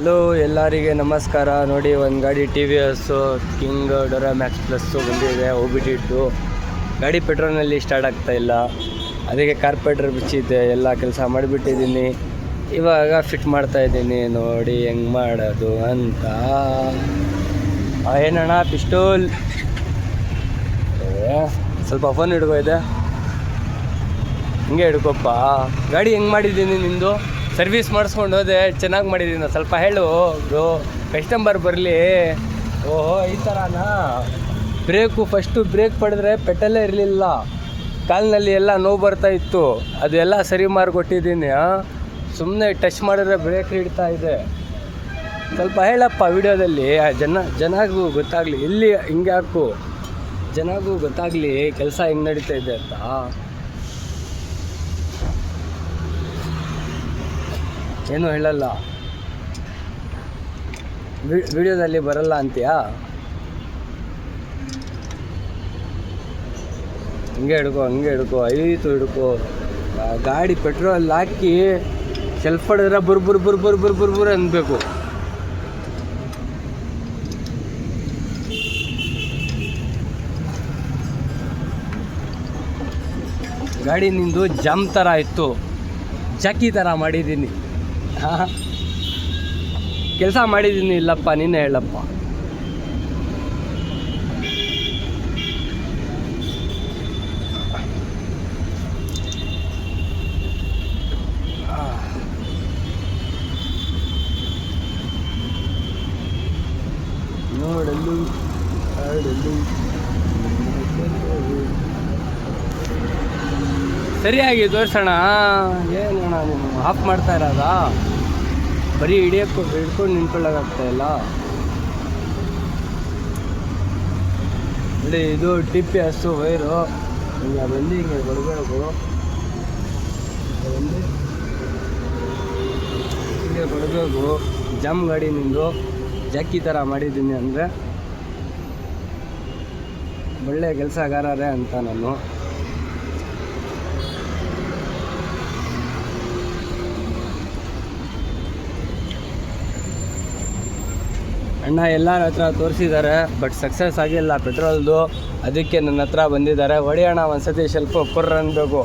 Hello ಎಲ್ಲರಿಗೆ ನಮಸ್ಕಾರ. ನೋಡಿ ಒಂದು ಗಾಡಿ T V S King Duramax Plus ಬಂದಿದೆ. ಹೋಗ್ಬಿಟ್ಟಿಟ್ಟು ಗಾಡಿ ಪೆಟ್ರೋಲ್ನಲ್ಲಿ ಸ್ಟಾರ್ಟ್ ಆಗ್ತಾಯಿಲ್ಲ, ಅದಕ್ಕೆ ಕಾರ್ಪೆಟ್ರ್ ಬಿಚ್ಚಿದ್ದೆ, ಎಲ್ಲ ಕೆಲಸ ಮಾಡಿಬಿಟ್ಟಿದ್ದೀನಿ. ಇವಾಗ ಫಿಟ್ ಮಾಡ್ತಾಯಿದ್ದೀನಿ, ನೋಡಿ ಹೆಂಗೆ ಮಾಡೋದು ಅಂತ. ಏನಣ್ಣ ಪಿಸ್ಟೋಲ್ ಸ್ವಲ್ಪ ಫೋನ್ ಹಿಡ್ಕೋ ಇದೆ, ಹಿಂಗೆ ಹಿಡ್ಕೊಪ್ಪ. ಗಾಡಿ ಹೆಂಗೆ ಮಾಡಿದ್ದೀನಿ ನಿಂದು? ಸರ್ವಿಸ್ ಮಾಡಿಸ್ಕೊಂಡು ಹೋದೆ, ಚೆನ್ನಾಗಿ ಮಾಡಿದ್ದೀನಿ. ಸ್ವಲ್ಪ ಹೇಳು ಬ್ರೋ, ಕಸ್ಟಮರ್ ಬರಲಿ. ಓಹೋ ಈ ಥರನಾ? ಫಸ್ಟು ಬ್ರೇಕ್ ಪಡೆದ್ರೆ ಪೆಟ್ರೋಲೇ ಇರಲಿಲ್ಲ, ಕಾಲಿನಲ್ಲಿ ಎಲ್ಲ ನೋವು ಬರ್ತಾಯಿತ್ತು, ಅದೆಲ್ಲ ಸರಿ ಮಾಡಿಕೊಟ್ಟಿದ್ದೀನಿ. ಸುಮ್ಮನೆ ಟಚ್ ಮಾಡಿದ್ರೆ ಬ್ರೇಕ್ ಹಿಡ್ತಾ ಇದೆ. ಸ್ವಲ್ಪ ಹೇಳಪ್ಪ ವಿಡಿಯೋದಲ್ಲಿ, ಜನಗೂ ಗೊತ್ತಾಗಲಿ. ಇಲ್ಲಿ ಹಿಂಗೆ ಹಾಕು, ಜನಗೂ ಗೊತ್ತಾಗಲಿ ಕೆಲಸ ಹೆಂಗೆ ನಡೀತಾ ಇದೆ ಅಂತ. ಏನೂ ಹೇಳಲ್ಲ, ವಿಡಿಯೋದಲ್ಲಿ ಬರಲ್ಲ ಅಂತೀಯಾ? ಹಿಂಗೆ ಹಿಡ್ಕೊ ಐತು ಹಿಡ್ಕೊ. ಗಾಡಿ ಪೆಟ್ರೋಲ್ ಹಾಕಿ ಸೆಲ್ಫ್ ಹೊಡೆದ್ರೆ ಬುರ್ ಅನ್ಬೇಕು. ಗಾಡಿ ನಿಂದು ಜಾಮ್ ಥರ ಇತ್ತು, ಜಾಕಿ ಥರ ಮಾಡಿದ್ದೀನಿ. ಕೆಲಸ ಮಾಡಿದ್ದೀನಿ ಇಲ್ಲಪ್ಪ, ನೀನೇ ಹೇಳಪ್ಪ. ನೋಡಲು ಆಡಲು ಸರಿಯಾಗಿ ತೋರಿಸೋಣ. ಏನಣ್ಣ ನೀನು ಆಫ್ ಮಾಡ್ತಾ ಇರೋದಾ? ಬರೀ ಹಿಡ್ಕೊಂಡು ನಿಂತ್ಕೊಳ್ಳೋಕ್ಕಾಗ್ತಾಯಿಲ್ಲ. ನೋಡಿ ಇದು ಟಿ ಪಿ ಎಸ್ಸು ವೈರು, ಹಿಂಗೆ ಬಂದು ಹಿಂಗೆ ಕೊಡಬೇಕು, ಹಿಂಗೆ ಕೊಡಬೇಕು. ಜಾಮ್ ಗಾಡಿ ನಿಂದು ಜಾಕಿ ಥರ ಮಾಡಿದ್ದೀನಿ ಅಂದರೆ ಒಳ್ಳೆ ಕೆಲಸಗಾರರೇ ಅಂತ ನಾನು. ಅಣ್ಣ ಎಲ್ಲರ ಹತ್ರ ತೋರಿಸಿದ್ದಾರೆ, ಬಟ್ ಸಕ್ಸಸ್ ಆಗಿಲ್ಲ ಪೆಟ್ರೋಲ್ದು. ಅದಕ್ಕೆ ನನ್ನ ಹತ್ರ ಬಂದಿದ್ದಾರೆ. ಹೊಡೆಯೋಣ ಒಂದು ಸತಿ ಸ್ವಲ್ಪ ಪುರ್ರ ಅನ್ಬೇಕು.